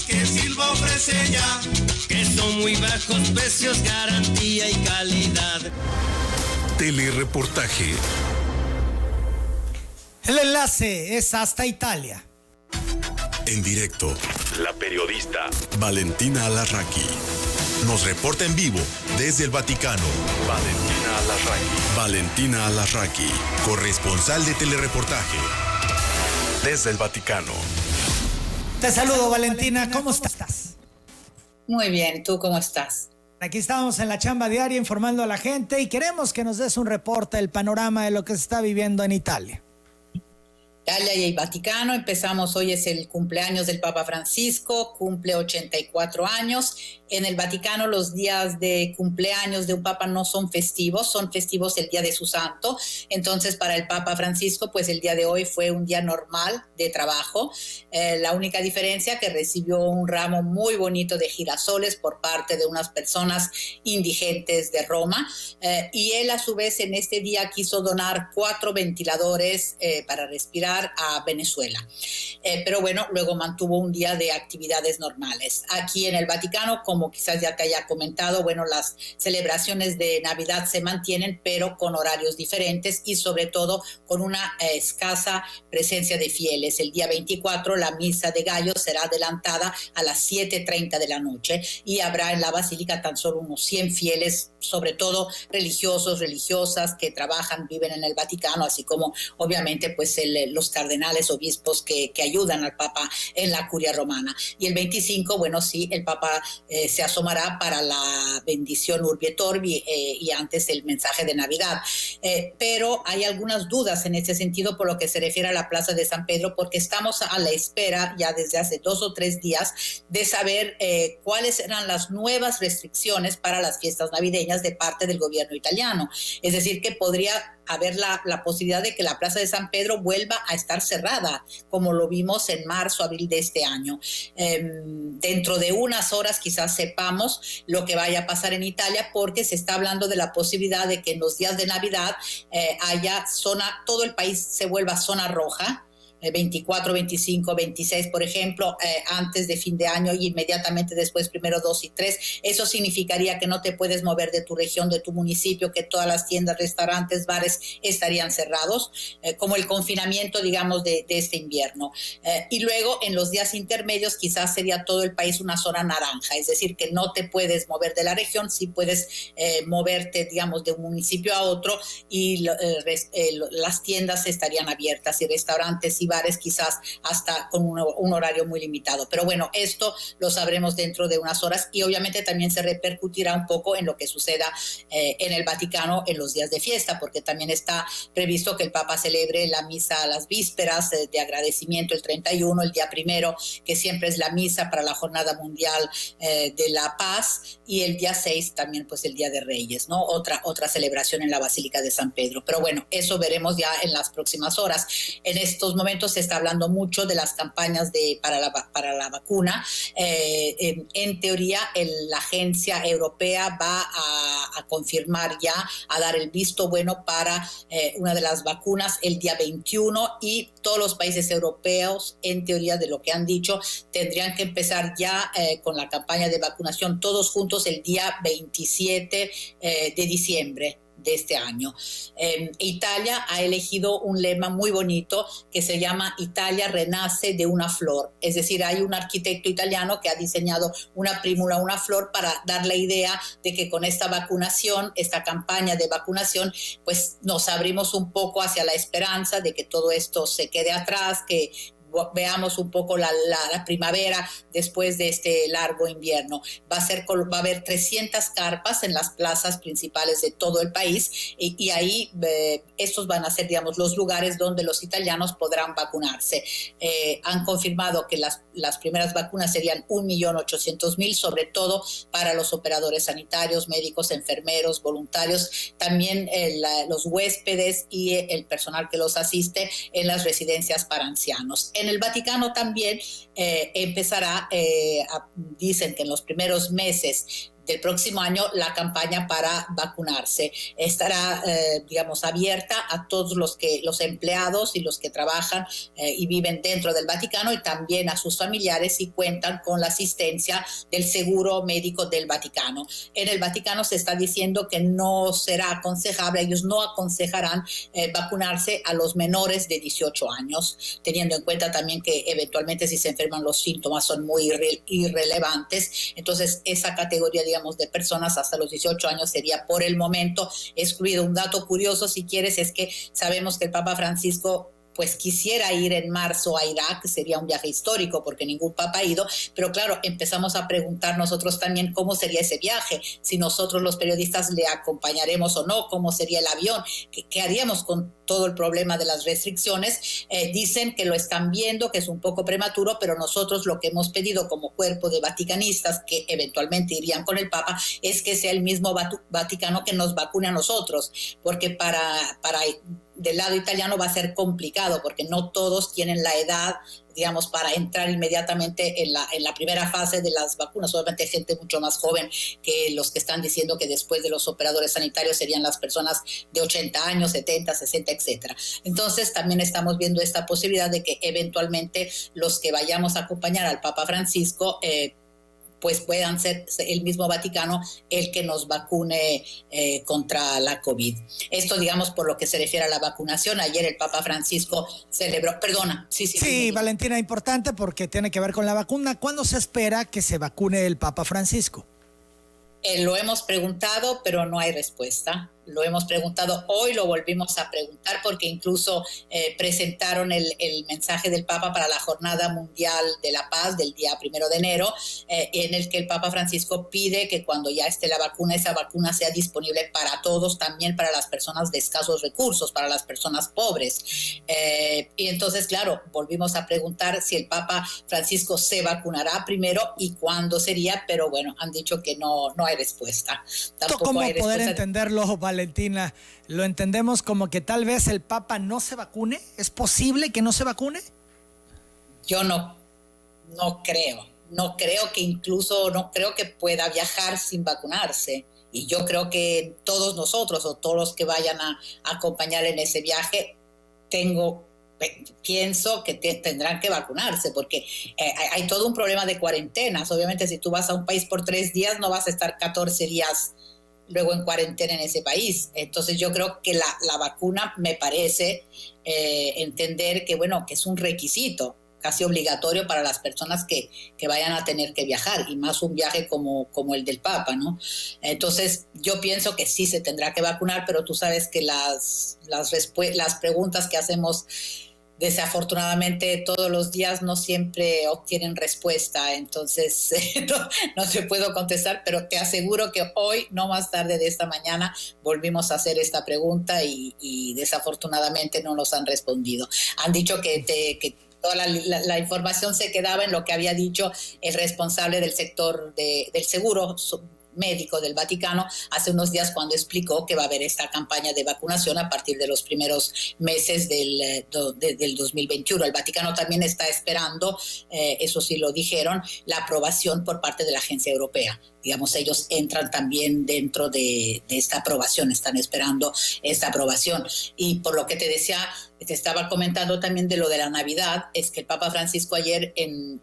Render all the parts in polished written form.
que Silva ofrece ya, que son muy bajos precios, garantía y calidad. Telereportaje. El enlace es hasta Italia. En directo, la periodista Valentina Alarraqui nos reporta en vivo desde el Vaticano. Valentina Alarraqui, corresponsal de telereportaje desde el Vaticano. Te saludo, Valentina, ¿cómo estás? Muy bien, ¿tú cómo estás? Aquí estamos en la chamba diaria informando a la gente y queremos que nos des un reporte del panorama de lo que se está viviendo en Italia. Italia y el Vaticano, empezamos, hoy es el cumpleaños del Papa Francisco, cumple 84 años. En el Vaticano los días de cumpleaños de un papa no son festivos el día de su santo. Entonces para el Papa Francisco pues el día de hoy fue un día normal de trabajo. La única diferencia que recibió un ramo muy bonito de girasoles por parte de unas personas indigentes de Roma, y él a su vez en este día quiso donar 4 ventiladores para respirar a Venezuela. Pero bueno, luego mantuvo un día de actividades normales. Aquí en el Vaticano, como quizás ya te haya comentado, bueno, las celebraciones de Navidad se mantienen, pero con horarios diferentes y sobre todo con una escasa presencia de fieles. El día 24 la misa de gallo será adelantada a las 7:30 de la noche y habrá en la basílica tan solo unos 100 fieles, sobre todo religiosos, religiosas que trabajan, viven en el Vaticano, así como obviamente pues los cardenales, obispos que ayudan al Papa en la curia romana. Y el 25, bueno, sí, el Papa se asomará para la bendición Urbi et Orbi y antes el mensaje de Navidad. Pero hay algunas dudas en ese sentido por lo que se refiere a la Plaza de San Pedro, porque estamos a la espera ya desde hace 2 o 3 días de saber cuáles eran las nuevas restricciones para las fiestas navideñas de parte del gobierno italiano. Es decir, que podría haber la posibilidad de que la Plaza de San Pedro vuelva a estar cerrada, como lo vimos en marzo, abril de este año. Dentro de unas horas quizás sepamos lo que vaya a pasar en Italia, porque se está hablando de la posibilidad de que en los días de Navidad haya todo el país se vuelva zona roja, 24, 25, 26, por ejemplo, antes de fin de año y inmediatamente después, primero 2 y 3. Eso significaría que no te puedes mover de tu región, de tu municipio, que todas las tiendas, restaurantes, bares estarían cerrados, como el confinamiento, digamos, de este invierno. Y luego, en los días intermedios, quizás sería todo el país una zona naranja, es decir, que no te puedes mover de la región, sí puedes moverte, digamos, de un municipio a otro y las tiendas estarían abiertas y restaurantes y bares quizás hasta con un horario muy limitado. Pero bueno, esto lo sabremos dentro de unas horas y obviamente también se repercutirá un poco en lo que suceda en el Vaticano en los días de fiesta, porque también está previsto que el Papa celebre la misa a las vísperas de agradecimiento el 31, el día 1, que siempre es la misa para la Jornada Mundial de la Paz, y el día 6 también pues el Día de Reyes, ¿no? Otra celebración en la Basílica de San Pedro. Pero bueno, eso veremos ya en las próximas horas. En estos momentos se está hablando mucho de las campañas para la vacuna. En teoría, la agencia europea va a confirmar ya, a dar el visto bueno para una de las vacunas el día 21, y todos los países europeos, en teoría, de lo que han dicho, tendrían que empezar ya con la campaña de vacunación todos juntos el día 27 de diciembre de este año. Italia ha elegido un lema muy bonito que se llama Italia renace de una flor. Es decir, hay un arquitecto italiano que ha diseñado una prímula, una flor, para dar la idea de que con esta vacunación, esta campaña de vacunación, pues nos abrimos un poco hacia la esperanza de que todo esto se quede atrás, que veamos un poco la primavera después de este largo invierno. Va a haber 300 carpas en las plazas principales de todo el país y ahí estos van a ser, digamos, los lugares donde los italianos podrán vacunarse. Han confirmado que las primeras vacunas serían 1.800.000, sobre todo para los operadores sanitarios, médicos, enfermeros, voluntarios, también los huéspedes y el personal que los asiste en las residencias para ancianos. En el Vaticano también empezará, dicen que en los primeros meses del próximo año la campaña para vacunarse. Estará, digamos, abierta a todos los empleados y los que trabajan y viven dentro del Vaticano, y también a sus familiares si cuentan con la asistencia del seguro médico del Vaticano. En el Vaticano se está diciendo que no será aconsejable, ellos no aconsejarán vacunarse a los menores de 18 años, teniendo en cuenta también que eventualmente si se enferman los síntomas son muy irrelevantes. Entonces esa categoría, digamos, de personas hasta los 18 años sería por el momento excluido. Un dato curioso, si quieres, es que sabemos que el Papa Francisco pues quisiera ir en marzo a Irak, sería un viaje histórico porque ningún papa ha ido, pero claro, empezamos a preguntar nosotros también cómo sería ese viaje, si nosotros los periodistas le acompañaremos o no, cómo sería el avión, qué haríamos con todo el problema de las restricciones. Dicen que lo están viendo, que es un poco prematuro, pero nosotros lo que hemos pedido como cuerpo de vaticanistas que eventualmente irían con el Papa es que sea el mismo Vaticano que nos vacune a nosotros, porque para del lado italiano va a ser complicado porque no todos tienen la edad, digamos, para entrar inmediatamente en la primera fase de las vacunas. Obviamente hay gente mucho más joven que los que están diciendo que después de los operadores sanitarios serían las personas de 80 años, 70, 60, etcétera. Entonces también estamos viendo esta posibilidad de que eventualmente los que vayamos a acompañar al Papa Francisco pues puedan ser el mismo Vaticano el que nos vacune contra la COVID. Esto, digamos, por lo que se refiere a la vacunación. Ayer el Papa Francisco celebró, perdona. Sí, Valentina, importante porque tiene que ver con la vacuna. ¿Cuándo se espera que se vacune el Papa Francisco? Lo hemos preguntado, pero no hay respuesta. Lo hemos preguntado, hoy lo volvimos a preguntar porque incluso presentaron el mensaje del Papa para la Jornada Mundial de la Paz del día 1 de enero, en el que el Papa Francisco pide que cuando ya esté la vacuna, esa vacuna sea disponible para todos, también para las personas de escasos recursos, para las personas pobres. Y entonces, claro, volvimos a preguntar si el Papa Francisco se vacunará primero y cuándo sería, pero bueno, han dicho que no hay respuesta. Tampoco ¿Cómo hay respuesta poder entenderlo, Valentina? ¿Lo entendemos como que tal vez el Papa no se vacune? ¿Es posible que no se vacune? Yo no creo. No creo que incluso, no creo que pueda viajar sin vacunarse. Y yo creo que todos nosotros o todos los que vayan a acompañar en ese viaje, pienso que tendrán que vacunarse porque hay todo un problema de cuarentenas. Obviamente si tú vas a un país por 3 días no vas a estar 14 días luego en cuarentena en ese país. Entonces yo creo que la vacuna me parece entender que, bueno, que es un requisito casi obligatorio para las personas que vayan a tener que viajar, y más un viaje como el del Papa, ¿no? Entonces yo pienso que sí se tendrá que vacunar, pero tú sabes que las preguntas que hacemos desafortunadamente todos los días no siempre obtienen respuesta, entonces no te puedo contestar, pero te aseguro que hoy, no más tarde de esta mañana, volvimos a hacer esta pregunta y desafortunadamente no nos han respondido. Han dicho que toda la información se quedaba en lo que había dicho el responsable del sector del seguro médico del Vaticano hace unos días, cuando explicó que va a haber esta campaña de vacunación a partir de los primeros meses del 2021. El Vaticano también está esperando, eso sí lo dijeron, la aprobación por parte de la Agencia Europea. Digamos, ellos entran también dentro de esta aprobación, están esperando esta aprobación. Y por lo que te decía, te estaba comentando también de lo de la Navidad, es que el Papa Francisco ayer en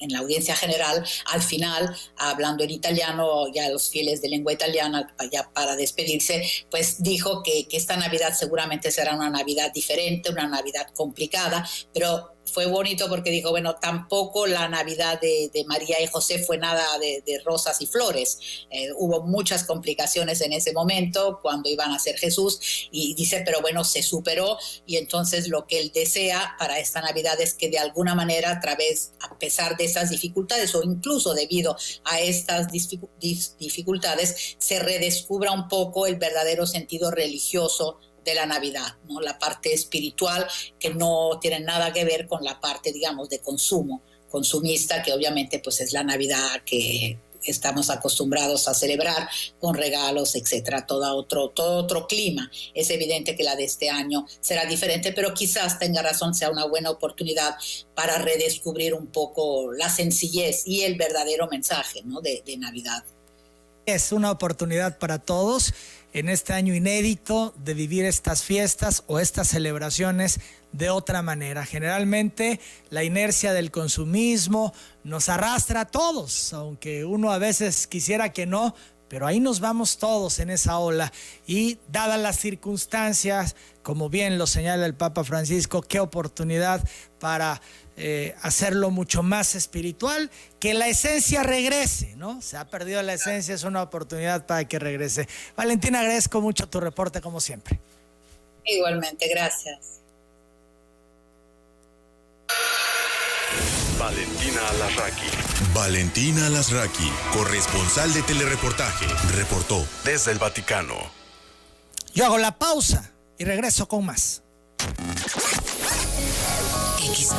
la audiencia general, al final, hablando en italiano, ya los fieles de lengua italiana, ya para despedirse, pues dijo que esta Navidad seguramente será una Navidad diferente, una Navidad complicada, pero fue bonito porque dijo, bueno, tampoco la Navidad de María y José fue nada de rosas y flores. Hubo muchas complicaciones en ese momento cuando iban a ser Jesús, y dice, pero bueno, se superó, y entonces lo que él desea para esta Navidad es que de alguna manera, a pesar de esas dificultades o incluso debido a estas dificultades, se redescubra un poco el verdadero sentido religioso de la Navidad, ¿no? La parte espiritual, que no tiene nada que ver con la parte, digamos, de consumista, que obviamente pues es la Navidad que estamos acostumbrados a celebrar con regalos, etcétera, todo otro clima. Es evidente que la de este año será diferente, pero quizás tenga razón, sea una buena oportunidad para redescubrir un poco la sencillez y el verdadero mensaje, ¿no? de Navidad. Es una oportunidad para todos en este año inédito de vivir estas fiestas o estas celebraciones de otra manera. Generalmente la inercia del consumismo nos arrastra a todos, aunque uno a veces quisiera que no, pero ahí nos vamos todos en esa ola. Y dadas las circunstancias, como bien lo señala el Papa Francisco, qué oportunidad para hacerlo mucho más espiritual, que la esencia regrese, ¿no? Se ha perdido la esencia, es una oportunidad para que regrese. Valentina, agradezco mucho tu reporte como siempre. Igualmente, gracias. Valentina Alasraqui. Valentina Alasraqui, corresponsal de Telereportaje, reportó desde el Vaticano. Yo hago la pausa y regreso con más. X.